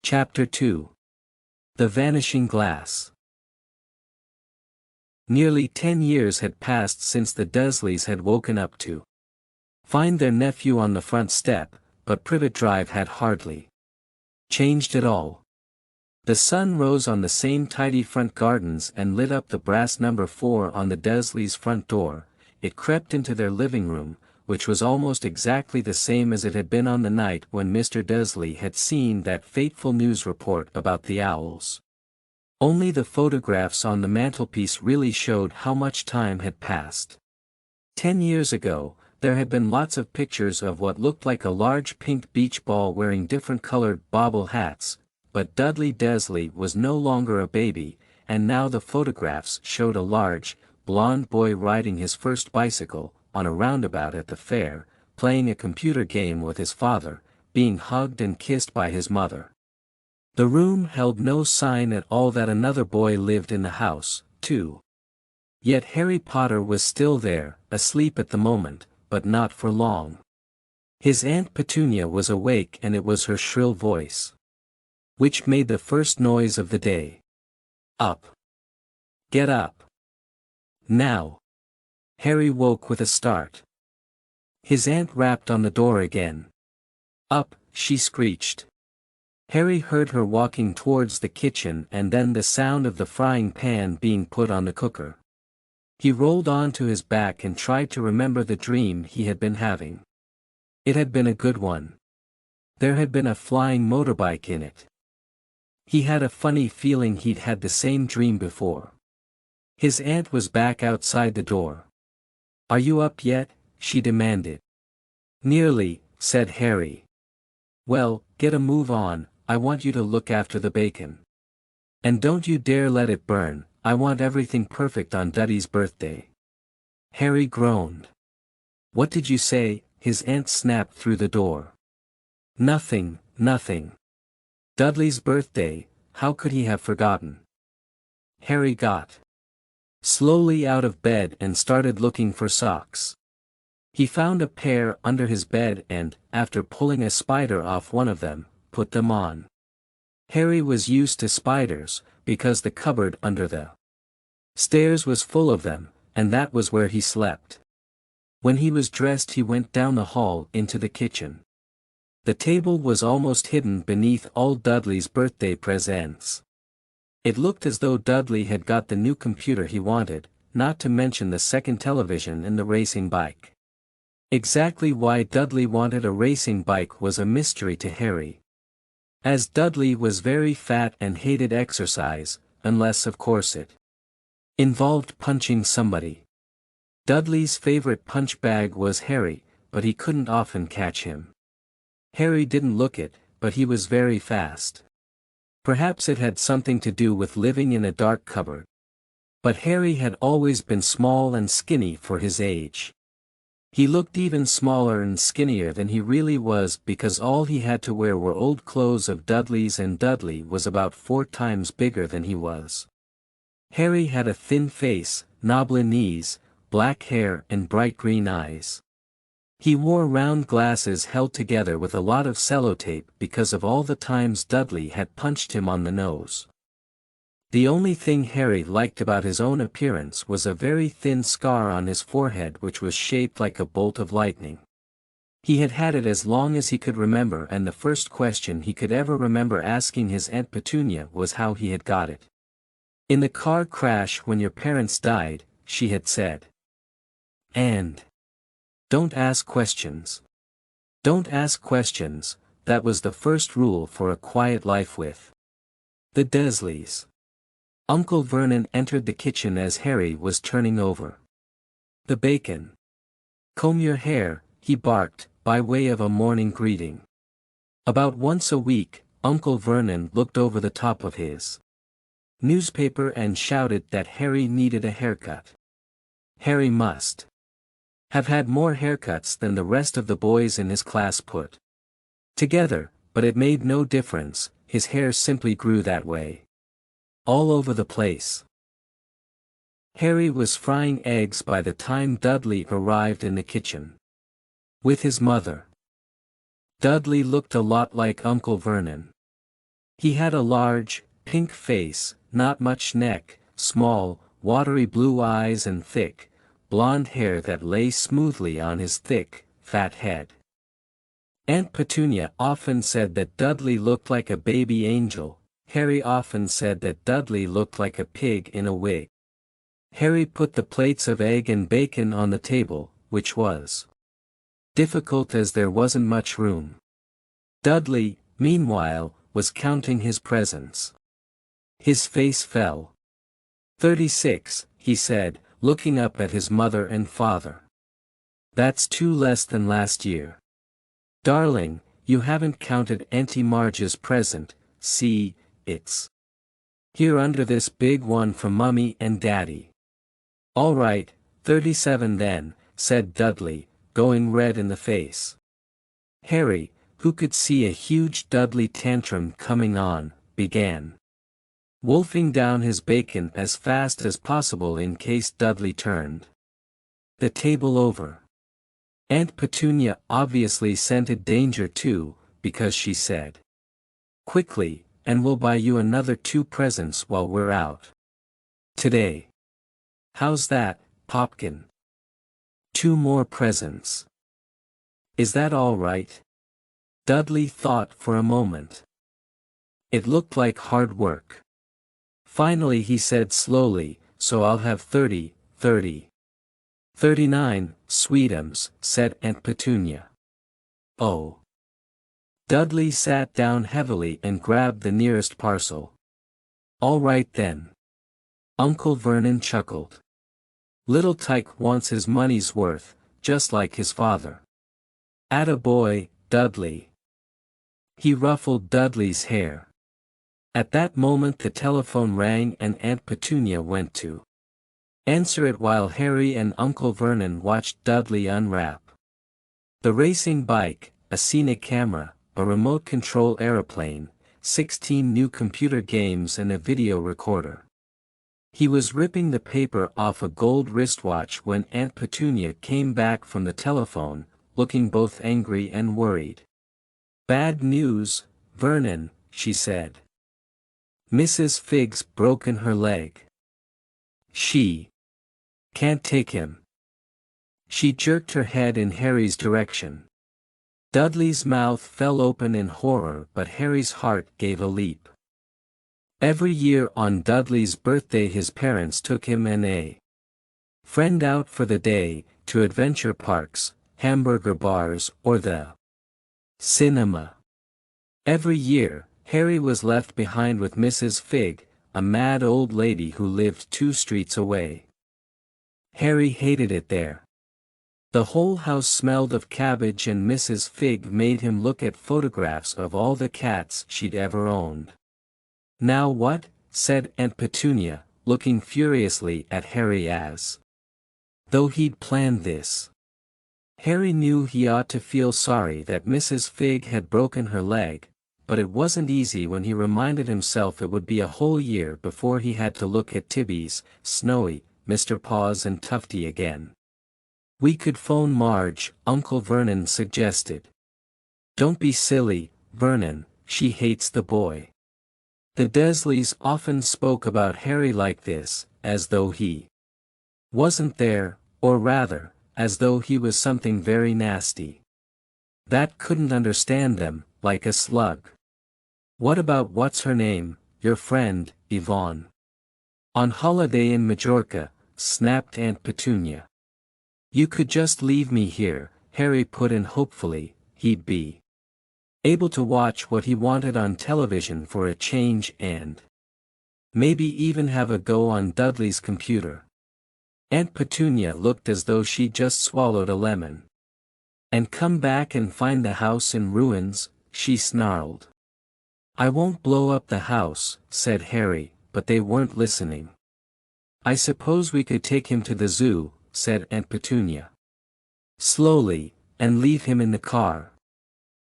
Chapter 2. The Vanishing Glass. Nearly 10 years had passed since the Dursleys had woken up to find their nephew on the front step, but Privet Drive had hardly changed at all. The sun rose on the same tidy front gardens and lit up the brass number 4 on the Dursleys' front door. It crept into their living room, which was almost exactly the same as it had been on the night when Mr. Dursley had seen that fateful news report about the owls. Only the photographs on the mantelpiece really showed how much time had passed. 10 years ago, there had been lots of pictures of what looked like a large pink beach ball wearing different colored bobble hats, but Dudley Dursley was no longer a baby, and now the photographs showed a large, blond boy riding his first bicycle on a roundabout at the fair, playing a computer game with his father, being hugged and kissed by his mother. The room held no sign at all that another boy lived in the house, too. Yet Harry Potter was still there, asleep at the moment, but not for long. His Aunt Petunia was awake, and it was her shrill voice which made the first noise of the day. Up! Get up! Now! Harry woke with a start. His aunt rapped on the door again. Up, she screeched. Harry heard her walking towards the kitchen and then the sound of the frying pan being put on the cooker. He rolled onto his back and tried to remember the dream he had been having. It had been a good one. There had been a flying motorbike in it. He had a funny feeling he'd had the same dream before. His aunt was back outside the door. "Are you up yet?" she demanded. "Nearly," said Harry. "Well, get a move on, I want you to look after the bacon. And don't you dare let it burn, I want everything perfect on Dudley's birthday." Harry groaned. "What did you say?" his aunt snapped through the door. "Nothing, nothing. Dudley's birthday, how could he have forgotten?" Harry got slowly out of bed and started looking for socks. He found a pair under his bed and, after pulling a spider off one of them, put them on. Harry was used to spiders, because the cupboard under the stairs was full of them, and that was where he slept. When he was dressed he went down the hall into the kitchen. The table was almost hidden beneath all Dudley's birthday presents. It looked as though Dudley had got the new computer he wanted, not to mention the second television and the racing bike. Exactly why Dudley wanted a racing bike was a mystery to Harry. As Dudley was very fat and hated exercise, unless of course it involved punching somebody. Dudley's favorite punch bag was Harry, but he couldn't often catch him. Harry didn't look it, but he was very fast. Perhaps it had something to do with living in a dark cupboard. But Harry had always been small and skinny for his age. He looked even smaller and skinnier than he really was because all he had to wear were old clothes of Dudley's, and Dudley was about 4 times bigger than he was. Harry had a thin face, knobbly knees, black hair and bright green eyes. He wore round glasses held together with a lot of sellotape because of all the times Dudley had punched him on the nose. The only thing Harry liked about his own appearance was a very thin scar on his forehead which was shaped like a bolt of lightning. He had had it as long as he could remember, and the first question he could ever remember asking his Aunt Petunia was how he had got it. "In the car crash when your parents died," she had said. And don't ask questions. Don't ask questions, that was the first rule for a quiet life with the Dursleys. Uncle Vernon entered the kitchen as Harry was turning over the bacon. "Comb your hair," he barked, by way of a morning greeting. About once a week, Uncle Vernon looked over the top of his newspaper and shouted that Harry needed a haircut. Harry must have had more haircuts than the rest of the boys in his class put together, but it made no difference, his hair simply grew that way. All over the place. Harry was frying eggs by the time Dudley arrived in the kitchen with his mother. Dudley looked a lot like Uncle Vernon. He had a large, pink face, not much neck, small, watery blue eyes and thick, blonde hair that lay smoothly on his thick, fat head. Aunt Petunia often said that Dudley looked like a baby angel. Harry often said that Dudley looked like a pig in a wig. Harry put the plates of egg and bacon on the table, which was difficult as there wasn't much room. Dudley, meanwhile, was counting his presents. His face fell. 36, he said, looking up at his mother and father. That's 2 less than last year. Darling, you haven't counted Auntie Marge's present. See, it's here under this big one from Mummy and Daddy. All right, 37 then, said Dudley, going red in the face. Harry, who could see a huge Dudley tantrum coming on, began wolfing down his bacon as fast as possible in case Dudley turned the table over. Aunt Petunia obviously scented danger too, because she said, "Quickly, and we'll buy you another 2 presents while we're out today. How's that, Popkin? 2 more presents. Is that all right?" Dudley thought for a moment. It looked like hard work. Finally he said slowly, "So I'll have 30, 30. 39, sweetums," said Aunt Petunia. Oh. Dudley sat down heavily and grabbed the nearest parcel. All right then. Uncle Vernon chuckled. Little Tyke wants his money's worth, just like his father. Atta boy, Dudley. He ruffled Dudley's hair. At that moment the telephone rang and Aunt Petunia went to answer it while Harry and Uncle Vernon watched Dudley unwrap the racing bike, a scenic camera, a remote control aeroplane, 16 new computer games and a video recorder. He was ripping the paper off a gold wristwatch when Aunt Petunia came back from the telephone, looking both angry and worried. "Bad news, Vernon," she said. "Mrs. Figg's broken her leg. She can't take him." She jerked her head in Harry's direction. Dudley's mouth fell open in horror, but Harry's heart gave a leap. Every year on Dudley's birthday his parents took him and a friend out for the day, to adventure parks, hamburger bars or the cinema. Every year, Harry was left behind with Mrs. Figg, a mad old lady who lived 2 streets away. Harry hated it there. The whole house smelled of cabbage and Mrs. Figg made him look at photographs of all the cats she'd ever owned. "Now what?" said Aunt Petunia, looking furiously at Harry as though he'd planned this. Harry knew he ought to feel sorry that Mrs. Figg had broken her leg, but it wasn't easy when he reminded himself it would be a whole year before he had to look at Tibby's, Snowy, Mr. Paws and Tufty again. "We could phone Marge," Uncle Vernon suggested. "Don't be silly, Vernon, she hates the boy." The Dursleys often spoke about Harry like this, as though he wasn't there, or rather, as though he was something very nasty that couldn't understand them, like a slug. "What about what's-her-name, your friend, Yvonne? On holiday in Majorca," snapped Aunt Petunia. "You could just leave me here," Harry put in hopefully. He'd be able to watch what he wanted on television for a change and maybe even have a go on Dudley's computer. Aunt Petunia looked as though she'd just swallowed a lemon. "And come back and find the house in ruins," she snarled. "I won't blow up the house," said Harry, but they weren't listening. "I suppose we could take him to the zoo," said Aunt Petunia slowly, "and leave him in the car.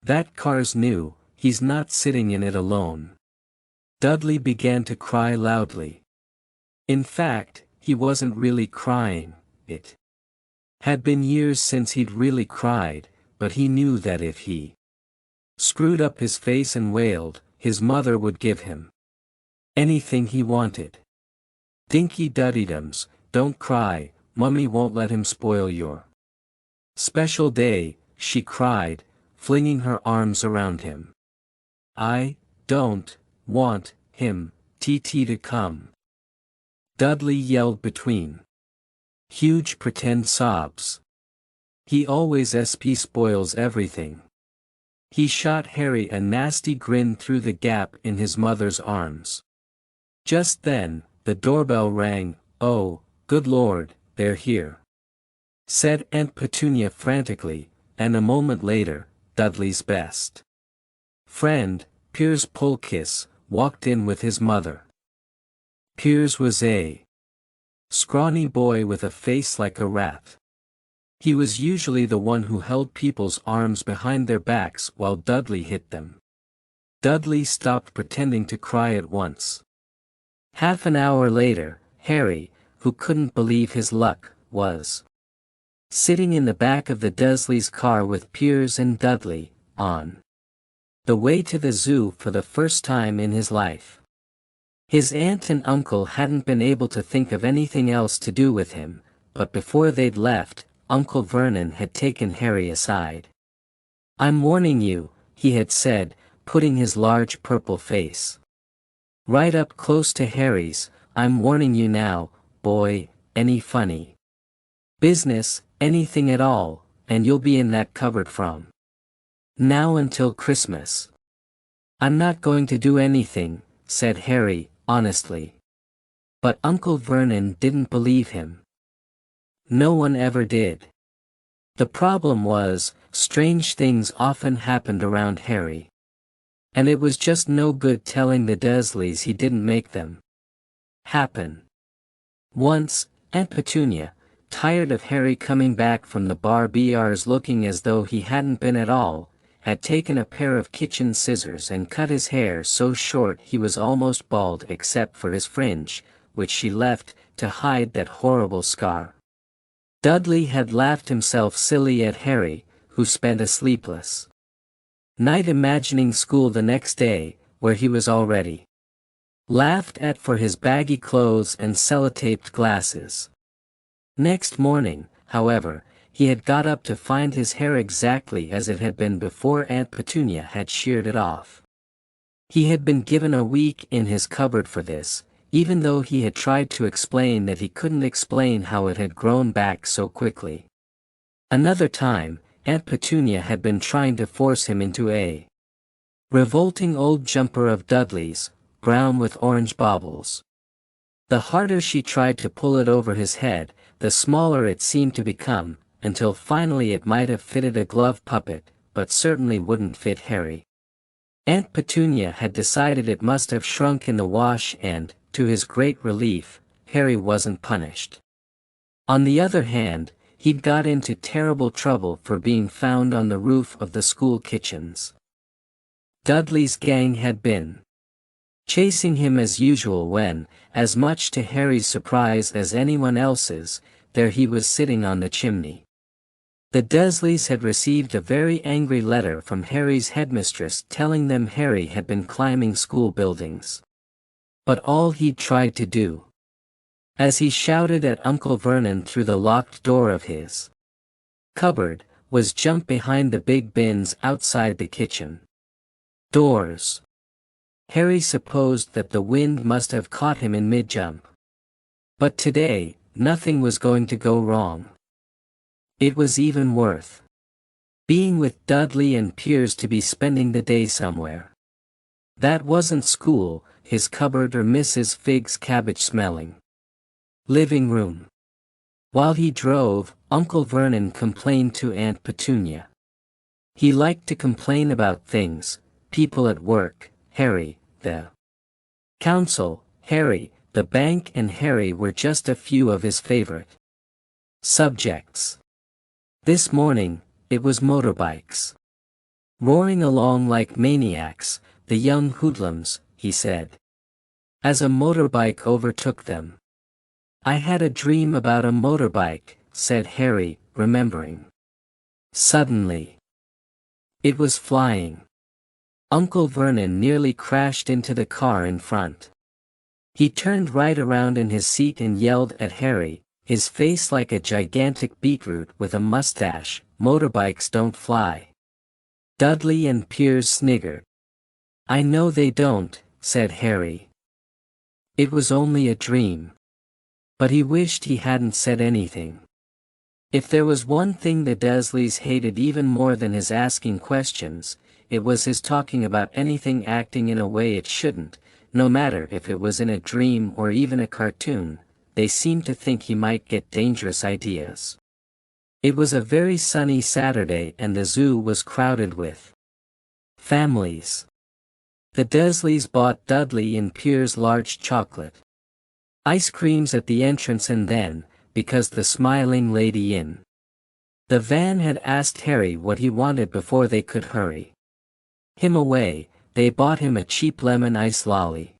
That car's new, he's not sitting in it alone." Dudley began to cry loudly. In fact, he wasn't really crying. It had been years since he'd really cried, but he knew that if he screwed up his face and wailed, his mother would give him anything he wanted. Dinky Duddydums, don't cry, Mummy won't let him spoil your special day, she cried, flinging her arms around him. I don't want him, to come. Dudley yelled between huge pretend sobs. He always spoils everything. He shot Harry a nasty grin through the gap in his mother's arms. Just then, the doorbell rang. Oh, good Lord, they're here, said Aunt Petunia frantically, and a moment later, Dudley's best friend, Piers Polkiss, walked in with his mother. Piers was a scrawny boy with a face like a rat. He was usually the one who held people's arms behind their backs while Dudley hit them. Dudley stopped pretending to cry at once. Half an hour later, Harry, who couldn't believe his luck, was sitting in the back of the Dursleys' car with Piers and Dudley, on the way to the zoo for the first time in his life. His aunt and uncle hadn't been able to think of anything else to do with him, but before they'd left, Uncle Vernon had taken Harry aside. I'm warning you, he had said, putting his large purple face right up close to Harry's. I'm warning you now, boy, any funny business, anything at all, and you'll be in that cupboard from now until Christmas. I'm not going to do anything, said Harry, honestly. But Uncle Vernon didn't believe him. No one ever did. The problem was, strange things often happened around Harry. And it was just no good telling the Dursleys he didn't make them happen. Once, Aunt Petunia, tired of Harry coming back from the bars looking as though he hadn't been at all, had taken a pair of kitchen scissors and cut his hair so short he was almost bald except for his fringe, which she left to hide that horrible scar. Dudley had laughed himself silly at Harry, who spent a sleepless night imagining school the next day, where he was already laughed at for his baggy clothes and sellotaped glasses. Next morning, however, he had got up to find his hair exactly as it had been before Aunt Petunia had sheared it off. He had been given a week in his cupboard for this, even though he had tried to explain that he couldn't explain how it had grown back so quickly. Another time, Aunt Petunia had been trying to force him into a revolting old jumper of Dudley's, brown with orange baubles. The harder she tried to pull it over his head, the smaller it seemed to become, until finally it might have fitted a glove puppet, but certainly wouldn't fit Harry. Aunt Petunia had decided it must have shrunk in the wash and, to his great relief, Harry wasn't punished. On the other hand, he'd got into terrible trouble for being found on the roof of the school kitchens. Dudley's gang had been chasing him as usual when, as much to Harry's surprise as anyone else's, there he was sitting on the chimney. The Dursleys had received a very angry letter from Harry's headmistress telling them Harry had been climbing school buildings. But all he'd tried to do, as he shouted at Uncle Vernon through the locked door of his cupboard, was jump behind the big bins outside the kitchen doors. Harry supposed that the wind must have caught him in mid-jump. But today, nothing was going to go wrong. It was even worth being with Dudley and Piers to be spending the day somewhere that wasn't school, his cupboard, or Mrs. Figg's cabbage-smelling living room. While he drove, Uncle Vernon complained to Aunt Petunia. He liked to complain about things, people at work, Harry, the council, Harry, the bank, and Harry were just a few of his favorite subjects. This morning, it was motorbikes. Roaring along like maniacs, the young hoodlums, he said, as a motorbike overtook them. I had a dream about a motorbike, said Harry, remembering. Suddenly, it was flying Uncle Vernon nearly crashed into the car in front. He turned right around in his seat and yelled at Harry, his face like a gigantic beetroot with a mustache, "Motorbikes don't fly." Dudley and Piers sniggered. "I know they don't," said Harry. It was only a dream. But he wished he hadn't said anything. If there was one thing the Dursleys hated even more than his asking questions, it was his talking about anything acting in a way it shouldn't, no matter if it was in a dream or even a cartoon. They seemed to think he might get dangerous ideas. It was a very sunny Saturday and the zoo was crowded with families. The Dursleys bought Dudley and Piers large chocolate ice creams at the entrance, and then, because the smiling lady in the van had asked Harry what he wanted before they could hurry him away, they bought him a cheap lemon ice lolly.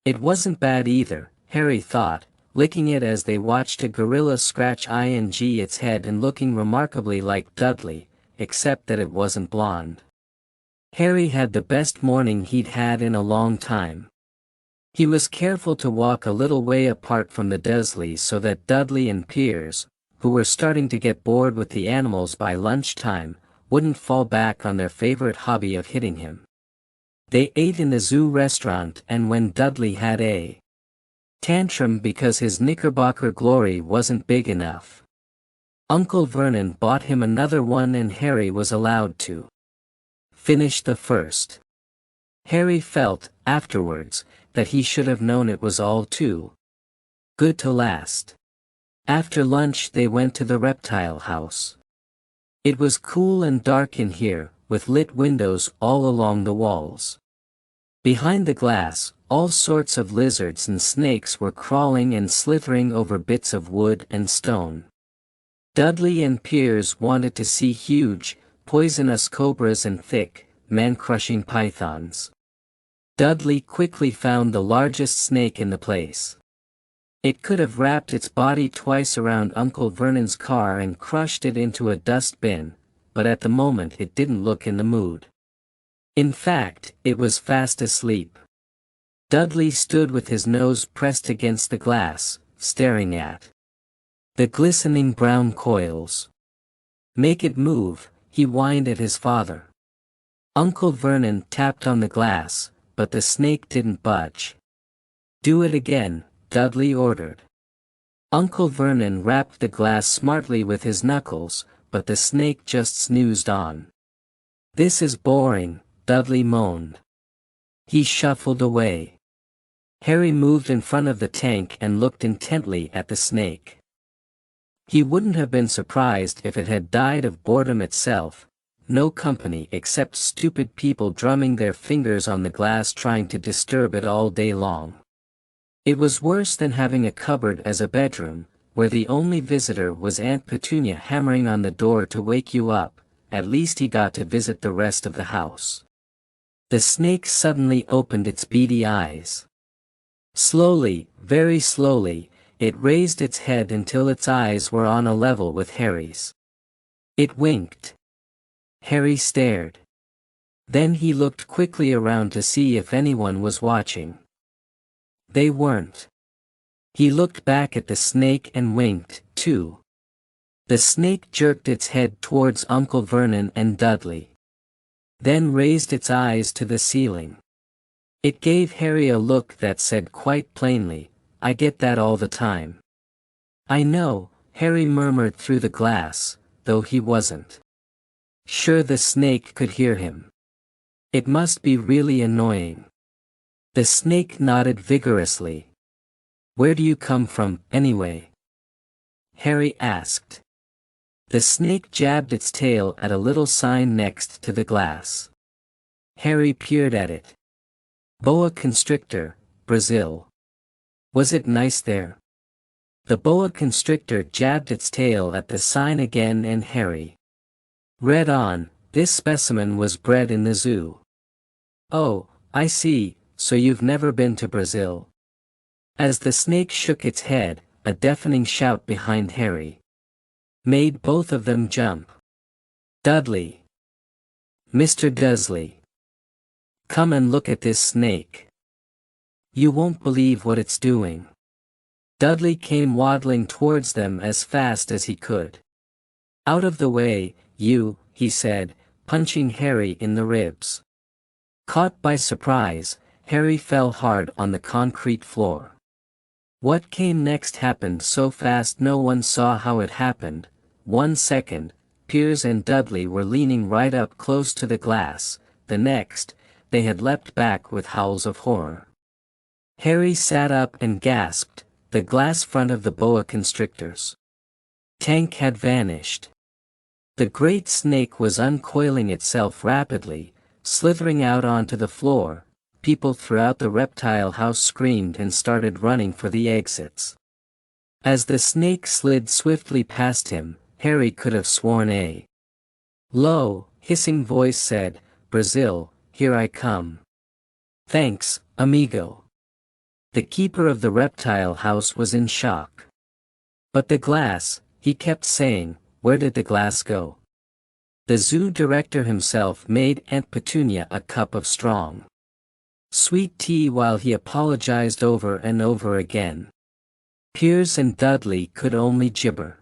It wasn't bad either, Harry thought, licking it as they watched a gorilla scratch its head and looking remarkably like Dudley, except that it wasn't blonde. Harry had the best morning he'd had in a long time. He was careful to walk a little way apart from the Dursleys so that Dudley and Piers, who were starting to get bored with the animals by lunchtime, wouldn't fall back on their favorite hobby of hitting him. They ate in the zoo restaurant, and when Dudley had a tantrum because his Knickerbocker glory wasn't big enough, Uncle Vernon bought him another one and Harry was allowed to finish the first. Harry felt, afterwards, that he should have known it was all too good to last. After lunch they went to the reptile house. It was cool and dark in here, with lit windows all along the walls. Behind the glass, all sorts of lizards and snakes were crawling and slithering over bits of wood and stone. Dudley and Piers wanted to see huge, poisonous cobras and thick, man-crushing pythons. Dudley quickly found the largest snake in the place. It could have wrapped its body twice around Uncle Vernon's car and crushed it into a dust bin, but at the moment it didn't look in the mood. In fact, it was fast asleep. Dudley stood with his nose pressed against the glass, staring at the glistening brown coils. "Make it move," he whined at his father. Uncle Vernon tapped on the glass, but the snake didn't budge. "Do it again," Dudley ordered. Uncle Vernon rapped the glass smartly with his knuckles, but the snake just snoozed on. "This is boring," Dudley moaned. He shuffled away. Harry moved in front of the tank and looked intently at the snake. He wouldn't have been surprised if it had died of boredom itself. No company except stupid people drumming their fingers on the glass trying to disturb it all day long. It was worse than having a cupboard as a bedroom, where the only visitor was Aunt Petunia hammering on the door to wake you up. At least he got to visit the rest of the house. The snake suddenly opened its beady eyes. Slowly, very slowly, it raised its head until its eyes were on a level with Harry's. It winked. Harry stared. Then he looked quickly around to see if anyone was watching. They weren't. He looked back at the snake and winked, too. The snake jerked its head towards Uncle Vernon and Dudley. Then raised its eyes to the ceiling. It gave Harry a look that said quite plainly, "I get that all the time." "I know," Harry murmured through the glass, though he wasn't sure the snake could hear him. "It must be really annoying." The snake nodded vigorously. "Where do you come from, anyway?" Harry asked. The snake jabbed its tail at a little sign next to the glass. Harry peered at it. "Boa constrictor, Brazil." Was it nice there? The boa constrictor jabbed its tail at the sign again and Harry read on, "This specimen was bred in the zoo." "Oh, I see, so you've never been to Brazil." As the snake shook its head, a deafening shout behind Harry made both of them jump. "Dudley! Mr. Dursley!" Come and look at this snake. You won't believe what it's doing. Dudley came waddling towards them as fast as he could. Out of the way, you, he said, punching Harry in the ribs. Caught by surprise, Harry fell hard on the concrete floor. What came next happened so fast no one saw how it happened. 1 second, Piers and Dudley were leaning right up close to the glass, the next, they had leapt back with howls of horror. Harry sat up and gasped, the glass front of the boa constrictor's tank had vanished. The great snake was uncoiling itself rapidly, slithering out onto the floor. People throughout the reptile house screamed and started running for the exits. As the snake slid swiftly past him, Harry could have sworn a low, hissing voice said, "Brazil, here I come." "Thanks, amigo." The keeper of the reptile house was in shock. "But the glass," he kept saying, "where did the glass go?" The zoo director himself made Aunt Petunia a cup of strong, sweet tea while he apologized over and over again. Piers and Dudley could only gibber.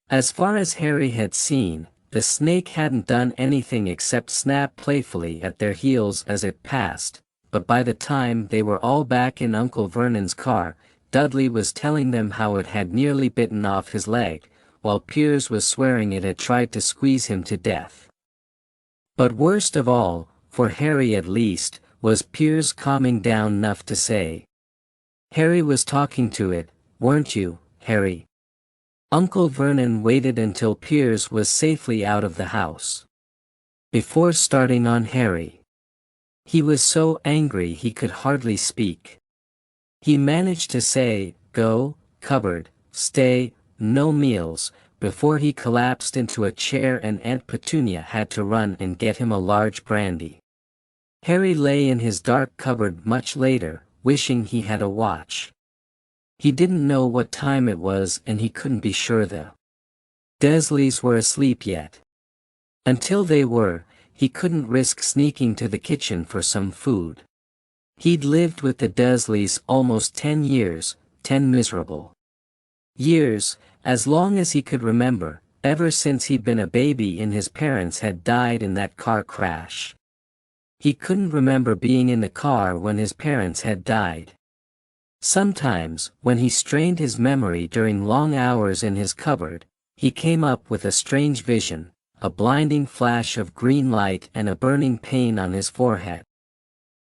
As far as Harry had seen, the snake hadn't done anything except snap playfully at their heels as it passed, but by the time they were all back in Uncle Vernon's car, Dudley was telling them how it had nearly bitten off his leg, while Piers was swearing it had tried to squeeze him to death. But worst of all, for Harry at least, was Piers calming down enough to say, "Harry was talking to it, weren't you, Harry?" Uncle Vernon waited until Piers was safely out of the house before starting on Harry. He was so angry he could hardly speak. He managed to say, "Go, cupboard, stay, no meals," before he collapsed into a chair and Aunt Petunia had to run and get him a large brandy. Harry lay in his dark cupboard much later, wishing he had a watch. He didn't know what time it was and he couldn't be sure the Dursleys were asleep yet. Until they were, he couldn't risk sneaking to the kitchen for some food. He'd lived with the Dursleys almost 10 years, 10 miserable years, as long as he could remember, ever since he'd been a baby and his parents had died in that car crash. He couldn't remember being in the car when his parents had died. Sometimes, when he strained his memory during long hours in his cupboard, he came up with a strange vision, a blinding flash of green light and a burning pain on his forehead.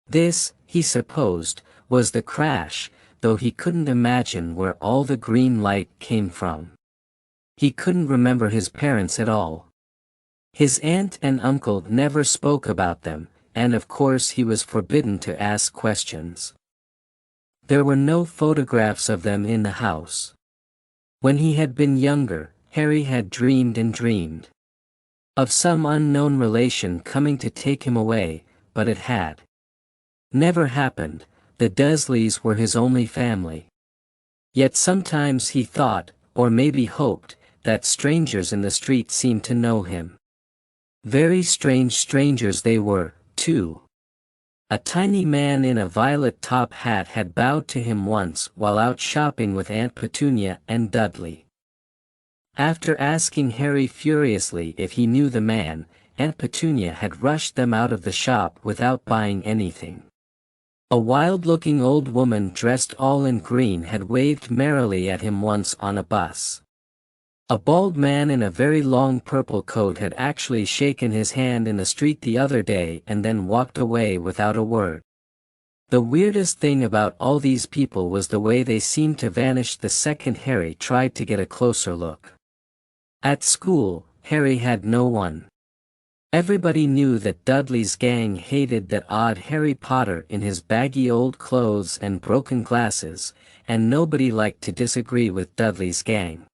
This, he supposed, was the crash, though he couldn't imagine where all the green light came from. He couldn't remember his parents at all. His aunt and uncle never spoke about them, and of course he was forbidden to ask questions. There were no photographs of them in the house. When he had been younger, Harry had dreamed and dreamed of some unknown relation coming to take him away, but it had never happened. The Dursleys were his only family. Yet sometimes he thought, or maybe hoped, that strangers in the street seemed to know him. Very strange strangers they were, too. A tiny man in a violet top hat had bowed to him once while out shopping with Aunt Petunia and Dudley. After asking Harry furiously if he knew the man, Aunt Petunia had rushed them out of the shop without buying anything. A wild-looking old woman dressed all in green had waved merrily at him once on a bus. A bald man in a very long purple coat had actually shaken his hand in the street the other day and then walked away without a word. The weirdest thing about all these people was the way they seemed to vanish the second Harry tried to get a closer look. At school, Harry had no one. Everybody knew that Dudley's gang hated that odd Harry Potter in his baggy old clothes and broken glasses, and nobody liked to disagree with Dudley's gang.